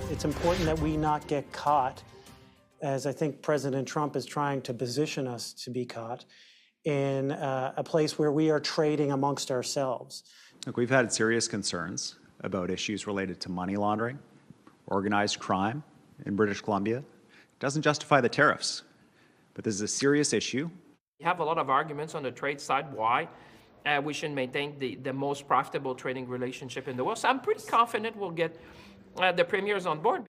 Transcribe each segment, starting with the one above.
It's important that we not get caught, as I think President Trump is trying to position us to be caught, in a place where we are trading amongst ourselves. Look, we've had serious concerns about issues related to money laundering, organized crime in British Columbia. It doesn't justify the tariffs, but this is a serious issue. We have a lot of arguments on the trade side why we should maintain the most profitable trading relationship in the world. So I'm pretty confident we'll get the premiers on board.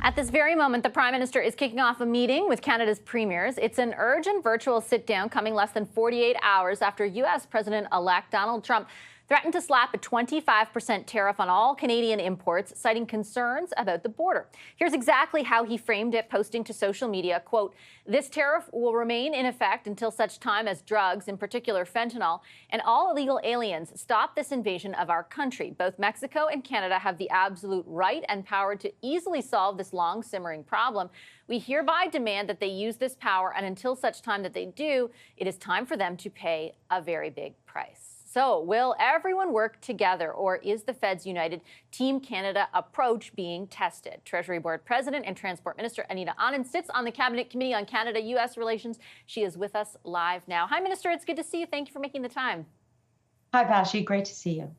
At this very moment, the Prime Minister is kicking off a meeting with Canada's premiers. It's an urgent virtual sit-down coming less than 48 hours after U.S. President-elect Donald Trump threatened to slap a 25% tariff on all Canadian imports, citing concerns about the border. Here's exactly how he framed it, posting to social media, quote, "This tariff will remain in effect until such time as drugs, in particular fentanyl, and all illegal aliens stop this invasion of our country. Both Mexico and Canada have the absolute right and power to easily solve this long-simmering problem. We hereby demand that they use this power, and until such time that they do, it is time for them to pay a very big price." So will everyone work together, or is the Fed's United Team Canada approach being tested? Treasury Board President and Transport Minister Anita Anand sits on the Cabinet Committee on Canada-U.S. Relations. She is with us live now. Hi, Minister. It's good to see you. Thank you for making the time. Hi, Vassy. Great to see you.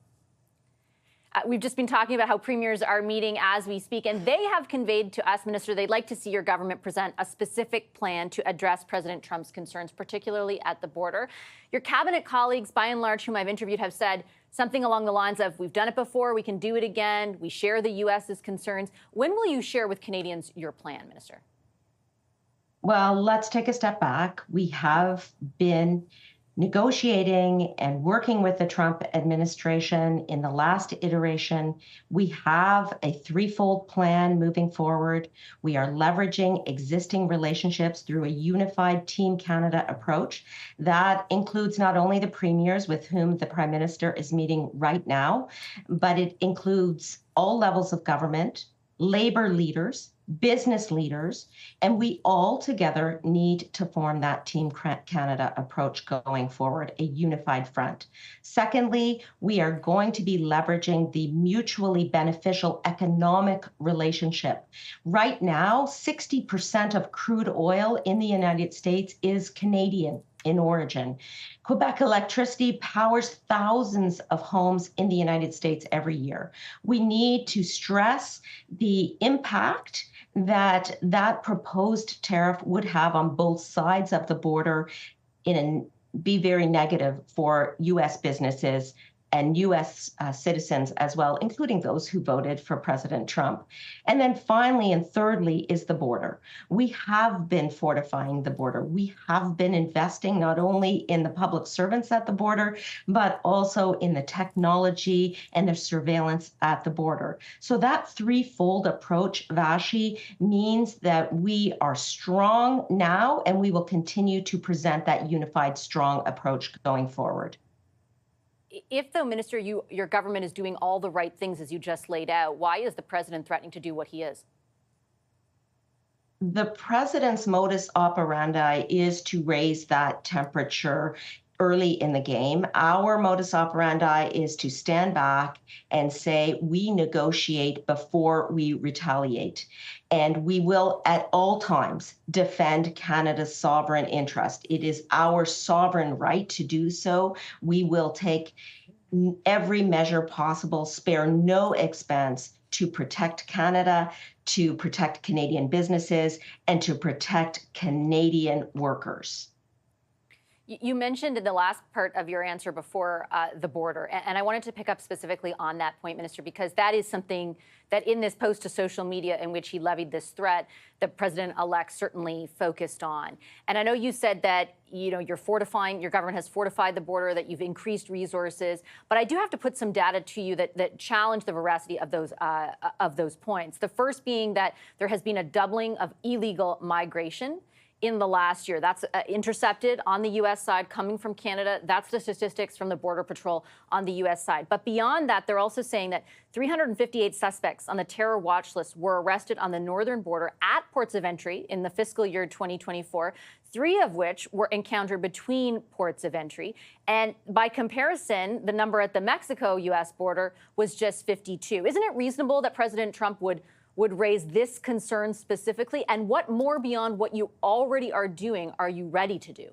We've just been talking about how premiers are meeting as we speak, and they have conveyed to us, Minister, they'd like to see your government present a specific plan to address President Trump's concerns, particularly at the border. Your cabinet colleagues, by and large, whom I've interviewed, have said something along the lines of, we've done it before, we can do it again, we share the U.S.'s concerns. When will you share with Canadians your plan, Minister? Well, let's take a step back. We have been negotiating and working with the Trump administration in the last iteration. We have a threefold plan moving forward. We are leveraging existing relationships through a unified Team Canada approach. That includes not only the premiers with whom the Prime Minister is meeting right now, but it includes all levels of government, labor leaders, business leaders, and we all together need to form that Team Canada approach going forward, a unified front. Secondly, we are going to be leveraging the mutually beneficial economic relationship. Right now, 60% of crude oil in the United States is Canadian in origin. Quebec electricity powers thousands of homes in the United States every year. We need to stress the impact that proposed tariff would have on both sides of the border be very negative for U.S. businesses and U.S. citizens as well, including those who voted for President Trump. And then finally and thirdly is the border. We have been fortifying the border. We have been investing not only in the public servants at the border, but also in the technology and the surveillance at the border. So that threefold approach, Vassy, means that we are strong now, and we will continue to present that unified, strong approach going forward. If, though, Minister, your government is doing all the right things as you just laid out, why is the president threatening to do what he is? The president's modus operandi is to raise that temperature early in the game. Our modus operandi is to stand back and say we negotiate before we retaliate. And we will at all times defend Canada's sovereign interest. It is our sovereign right to do so. We will take every measure possible, spare no expense to protect Canada, to protect Canadian businesses, and to protect Canadian workers. You mentioned in the last part of your answer before the border, and I wanted to pick up specifically on that point, Minister, because that is something that in this post to social media in which he levied this threat, the president-elect certainly focused on. And I know you said that you're fortifying, your government has fortified the border, that you've increased resources, but I do have to put some data to you that challenge the veracity of those points. The first being that there has been a doubling of illegal migration in the last year. That's intercepted on the U.S. side, coming from Canada. That's the statistics from the Border Patrol on the U.S. side. But beyond that, they're also saying that 358 suspects on the terror watch list were arrested on the northern border at ports of entry in the fiscal year 2024, 3 of which were encountered between ports of entry. And by comparison, the number at the Mexico-U.S. border was just 52. Isn't it reasonable that President Trump would raise this concern specifically? And what more beyond what you already are doing are you ready to do?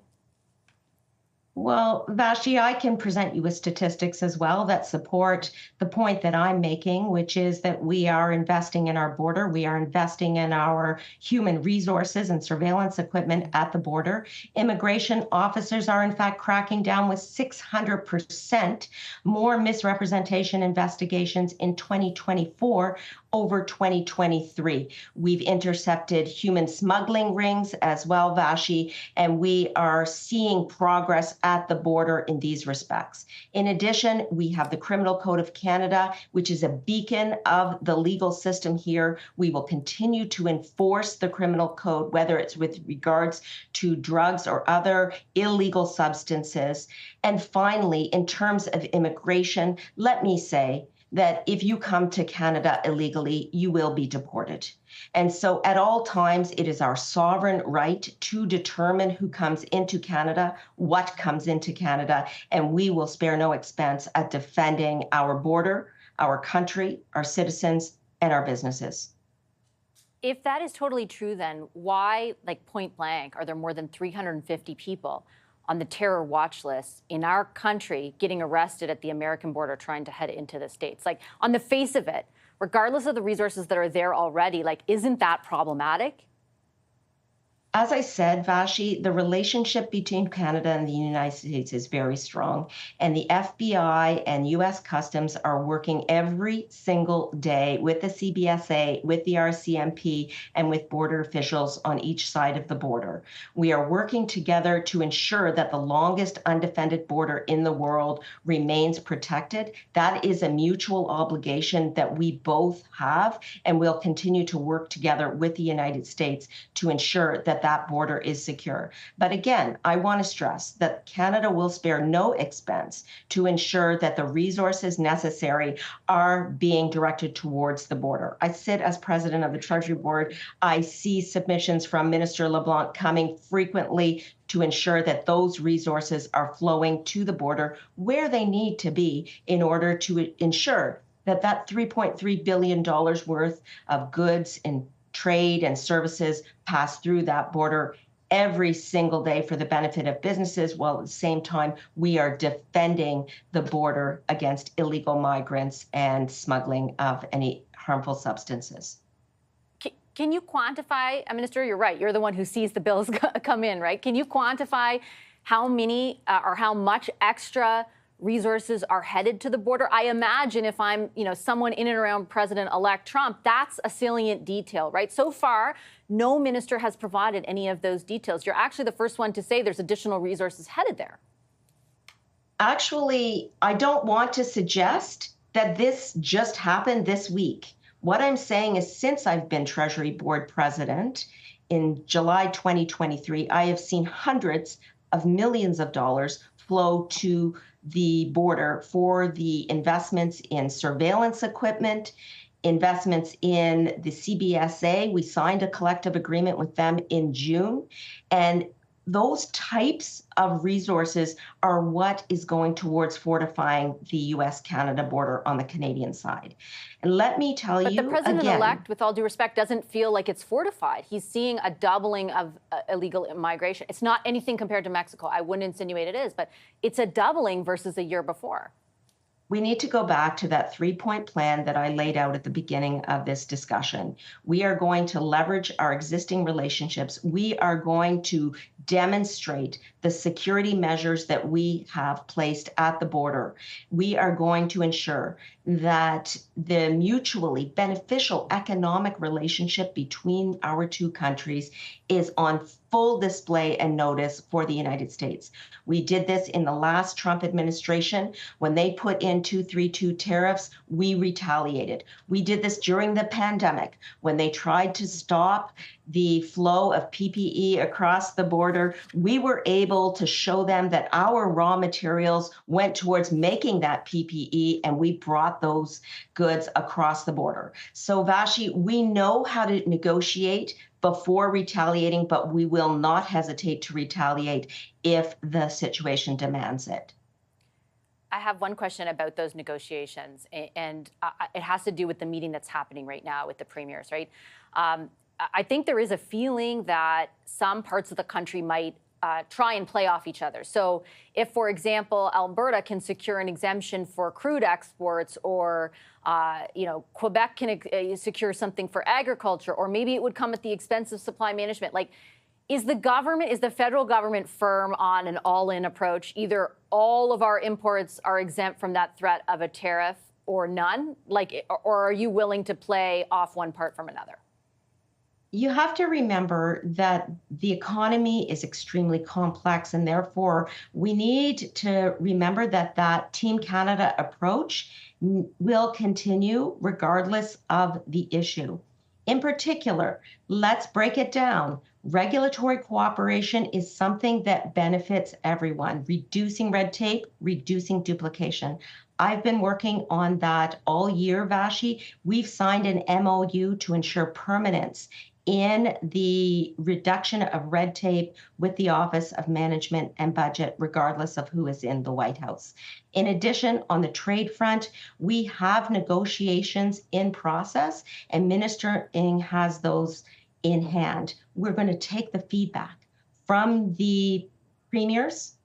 Well, Vassy, I can present you with statistics as well that support the point that I'm making, which is that we are investing in our border. We are investing in our human resources and surveillance equipment at the border. Immigration officers are, in fact, cracking down with 600% more misrepresentation investigations in 2024 over 2023. We've intercepted human smuggling rings as well, Vassy, and we are seeing progress at the border in these respects. In addition, we have the Criminal Code of Canada, which is a beacon of the legal system here. We will continue to enforce the criminal code, whether it's with regards to drugs or other illegal substances. And finally, in terms of immigration, let me say that if you come to Canada illegally, you will be deported. And so at all times, it is our sovereign right to determine who comes into Canada, what comes into Canada, and we will spare no expense at defending our border, our country, our citizens, and our businesses. If that is totally true, then why, like point blank, are there more than 350 people on the terror watch list in our country getting arrested at the American border trying to head into the States? Like, on the face of it, regardless of the resources that are there already, like, isn't that problematic? As I said, Vassy, the relationship between Canada and the United States is very strong, and the FBI and U.S. Customs are working every single day with the CBSA, with the RCMP, and with border officials on each side of the border. We are working together to ensure that the longest undefended border in the world remains protected. That is a mutual obligation that we both have, and we'll continue to work together with the United States to ensure that that border is secure. But again, I want to stress that Canada will spare no expense to ensure that the resources necessary are being directed towards the border. I sit as president of the Treasury Board. I see submissions from Minister LeBlanc coming frequently to ensure that those resources are flowing to the border where they need to be in order to ensure that that $3.3 billion worth of goods and trade and services pass through that border every single day for the benefit of businesses, while at the same time we are defending the border against illegal migrants and smuggling of any harmful substances. Can you quantify, Minister, you're right, you're the one who sees the bills come in, right? Can you quantify how many or how much extra resources are headed to the border? I imagine if I'm, someone in and around President-elect Trump, that's a salient detail, right? So far, no minister has provided any of those details. You're actually the first one to say there's additional resources headed there. Actually, I don't want to suggest that this just happened this week. What I'm saying is, since I've been Treasury Board president in July 2023, I have seen hundreds of millions of dollars flow to the border for the investments in surveillance equipment, investments in the CBSA. We signed a collective agreement with them in June, and those types of resources are what is going towards fortifying the U.S.-Canada border on the Canadian side. And let me tell you, but the president-elect, with all due respect, doesn't feel like it's fortified. He's seeing a doubling of illegal immigration. It's not anything compared to Mexico. I wouldn't insinuate it is, but it's a doubling versus a year before. We need to go back to that 3-point plan that I laid out at the beginning of this discussion. We are going to leverage our existing relationships. We are going to demonstrate the security measures that we have placed at the border. We are going to ensure that the mutually beneficial economic relationship between our two countries is on full display and notice for the United States. We did this in the last Trump administration. When they put in 232 tariffs, we retaliated. We did this during the pandemic when they tried to stop the flow of PPE across the border, we were able to show them that our raw materials went towards making that PPE, and we brought those goods across the border. So Vassy, we know how to negotiate before retaliating, but we will not hesitate to retaliate if the situation demands it. I have one question about those negotiations, and it has to do with the meeting that's happening right now with the premiers, right? I think there is a feeling that some parts of the country might try and play off each other. So if, for example, Alberta can secure an exemption for crude exports, or Quebec can secure something for agriculture, or maybe it would come at the expense of supply management. Like, is the federal government firm on an all-in approach? Either all of our imports are exempt from that threat of a tariff, or none? Like, or are you willing to play off one part from another? You have to remember that the economy is extremely complex, and therefore we need to remember that that Team Canada approach will continue regardless of the issue. In particular, let's break it down. Regulatory cooperation is something that benefits everyone, reducing red tape, reducing duplication. I've been working on that all year, Vassy. We've signed an MOU to ensure permanence in the reduction of red tape with the Office of Management and Budget, regardless of who is in the White House. In addition, on the trade front, we have negotiations in process, and Minister Ng has those in hand. We're going to take the feedback from the premiers.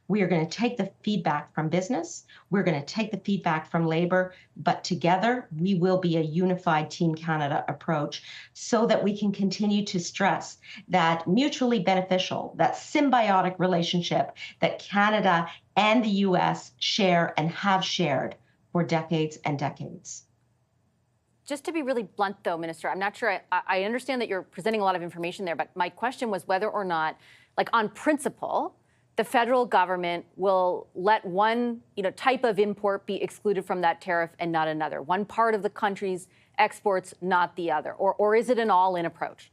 We are going to take the feedback from business. We're going to take the feedback from labor, but together we will be a unified Team Canada approach so that we can continue to stress that mutually beneficial, that symbiotic relationship that Canada and the US share and have shared for decades and decades. Just to be really blunt, though, Minister, I'm not sure I understand that you're presenting a lot of information there, but my question was whether or not, like, on principle, the federal government will let one type of import be excluded from that tariff and not another, one part of the country's exports, not the other, or is it an all-in approach?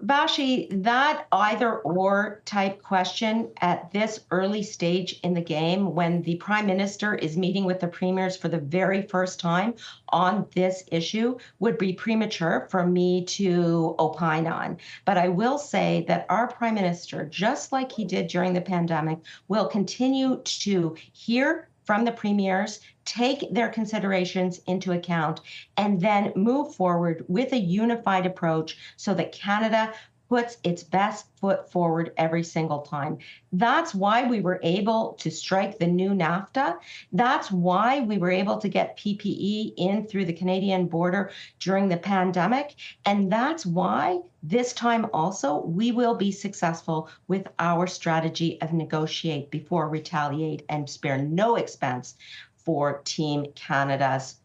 Vassy, that either or type question at this early stage in the game, when the Prime Minister is meeting with the premiers for the very first time on this issue, would be premature for me to opine on. But I will say that our Prime Minister, just like he did during the pandemic, will continue to hear from the premiers, take their considerations into account, and then move forward with a unified approach so that Canada puts its best foot forward every single time. That's why we were able to strike the new NAFTA. That's why we were able to get PPE in through the Canadian border during the pandemic. And that's why this time also we will be successful with our strategy of negotiate before retaliate and spare no expense for Team Canada's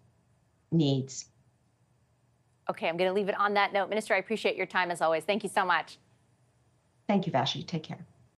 needs. Okay, I'm going to leave it on that note. Minister, I appreciate your time as always. Thank you so much. Thank you, Vassy. Take care.